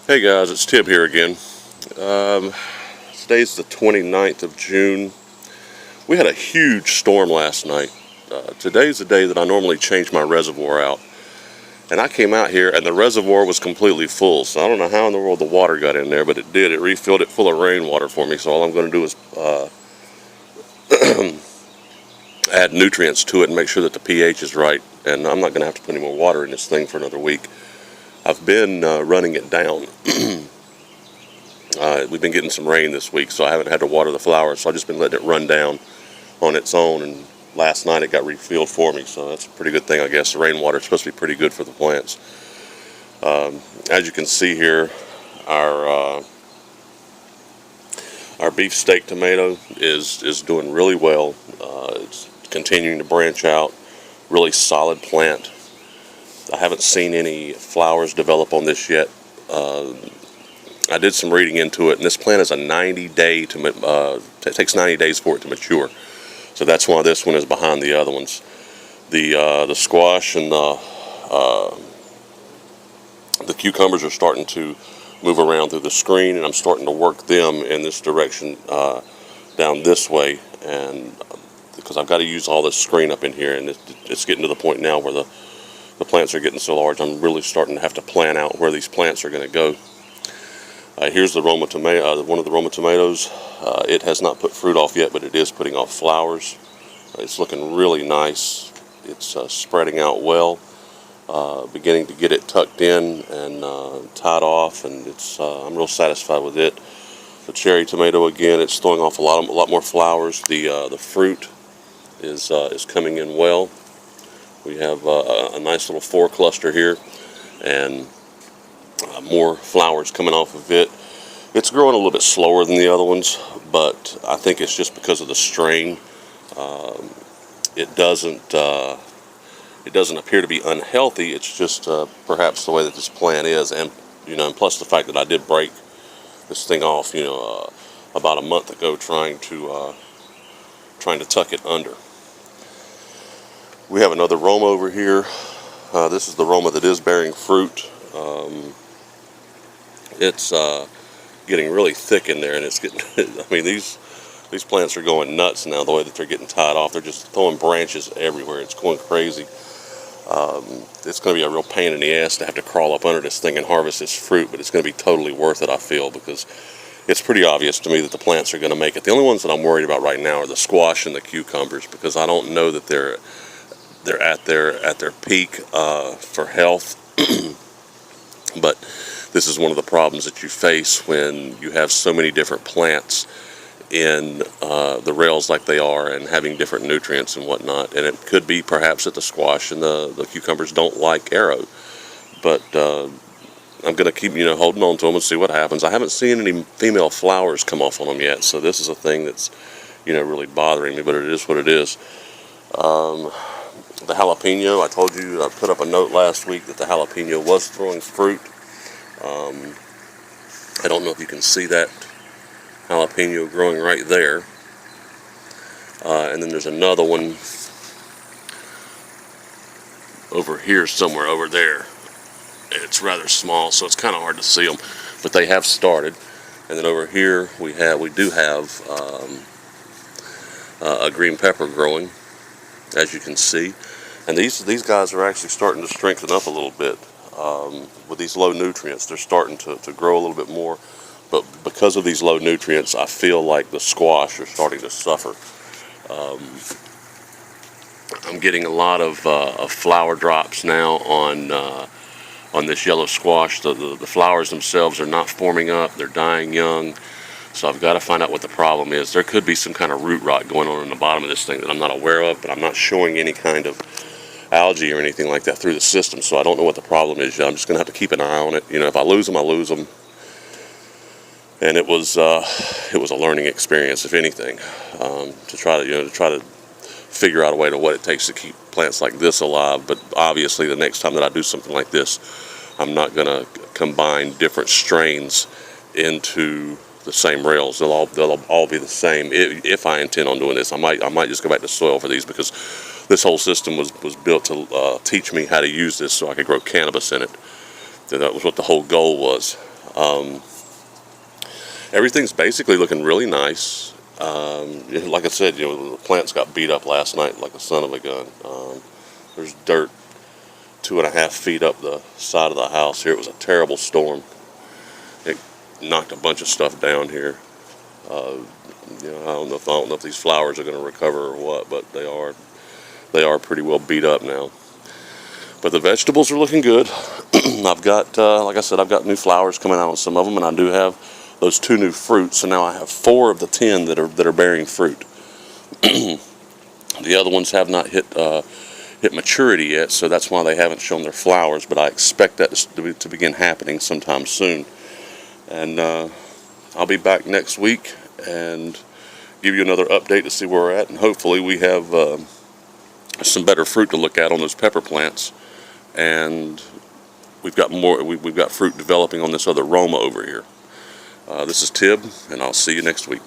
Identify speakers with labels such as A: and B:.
A: Hey guys, it's Tib here again. Today's the 29th of June. We had a huge storm last night. Today's the day that I normally change my reservoir out. And I came out here and the reservoir was completely full. So I don't know how in the world the water got in there, but it did. It refilled it full of rainwater for me. So all I'm going to do is add nutrients to it and make sure that the pH is right. And I'm not going to have to put any more water in this thing for another week. I've been running it down. We've been getting some rain this week, so I haven't had to water the flowers, so I've just been letting it run down on its own, and last night it got refilled for me, so that's a pretty good thing, I guess. The rainwater is supposed to be pretty good for the plants. As you can see here, our beefsteak tomato is doing really well. It's continuing to branch out, really solid plant. I haven't seen any flowers develop on this yet. I did some reading into it, and this plant is a 90-day it takes 90 days for it to mature. So that's why this one is behind the other ones. The squash and the cucumbers are starting to move around through the screen, and I'm starting to work them in this direction down this way, and because I've got to use all this screen up in here, and it's getting to the point now where the plants are getting so large, I'm really starting to have to plan out where these plants are going to go. Here's the Roma tomato, one of the Roma tomatoes. It has not put fruit off yet, but it is putting off flowers. It's looking really nice. It's spreading out well, beginning to get it tucked in and tied off, and I'm real satisfied with it. The cherry tomato, again, it's throwing off a lot more flowers. The fruit is coming in well. We have a nice little 4 cluster here, and more flowers coming off of it. It's growing a little bit slower than the other ones, but I think it's just because of the strain. It doesn't appear to be unhealthy. It's just perhaps the way that this plant is, and and plus the fact that I did break this thing off, about a month ago, trying to tuck it under. We have another Roma over here. This is the Roma that is bearing fruit. It's getting really thick in there, and it's getting, I mean, these plants are going nuts now, the way that they're getting tied off. They're just throwing branches everywhere. It's going crazy. It's going to be a real pain in the ass to have to crawl up under this thing and harvest this fruit, but it's going to be totally worth it, I feel, because it's pretty obvious to me that the plants are going to make it. The only ones that I'm worried about right now are the squash and the cucumbers, because I don't know that they're at their peak for health. But this is one of the problems that you face when you have so many different plants in the rails like they are, and having different nutrients and whatnot. And it could be perhaps that the squash and the cucumbers don't like Aero, but I'm going to keep holding on to them and see what happens. I haven't seen any female flowers come off on them yet, so this is a thing that's really bothering me, but it is what it is. The jalapeno, I told you, I put up a note last week that the jalapeno was throwing fruit. I don't know if you can see that jalapeno growing right there. And then there's another one over here somewhere, over there. It's rather small, so it's kind of hard to see them, but they have started. And then over here we do have a green pepper growing, as you can see. And these guys are actually starting to strengthen up a little bit. With these low nutrients, they're starting to grow a little bit more. But because of these low nutrients, I feel like the squash are starting to suffer. I'm getting a lot of flower drops now on this yellow squash. The flowers themselves are not forming up. They're dying young. So I've got to find out what the problem is. There could be some kind of root rot going on in the bottom of this thing that I'm not aware of, but I'm not showing any kind of algae or anything like that through the system, so I don't know what the problem is yet. I'm just going to have to keep an eye on it. If I lose them, I lose them. And it was a learning experience, if anything, to try to figure out a way to what it takes to keep plants like this alive. But obviously, the next time that I do something like this, I'm not going to combine different strains into the same rails. They'll all be the same. If I intend on doing this, I might just go back to soil for these, because this whole system was built to teach me how to use this so I could grow cannabis in it. So that was what the whole goal was. Everything's basically looking really nice. Like I said, the plants got beat up last night like a son of a gun. There's dirt 2.5 feet up the side of the house here. It was a terrible storm. It knocked a bunch of stuff down here. I don't know if these flowers are going to recover or what, but they are pretty well beat up now. But the vegetables are looking good. I've got, like I said, I've got new flowers coming out on some of them, and I do have those 2 new fruits. So now I have 4 of the 10 that are bearing fruit. The other ones have not hit maturity yet, so that's why they haven't shown their flowers. But I expect that to begin happening sometime soon. And I'll be back next week and give you another update to see where we're at, and hopefully we have some better fruit to look at on those pepper plants, and we've got fruit developing on this other Roma over here. This is Tib, and I'll see you next week.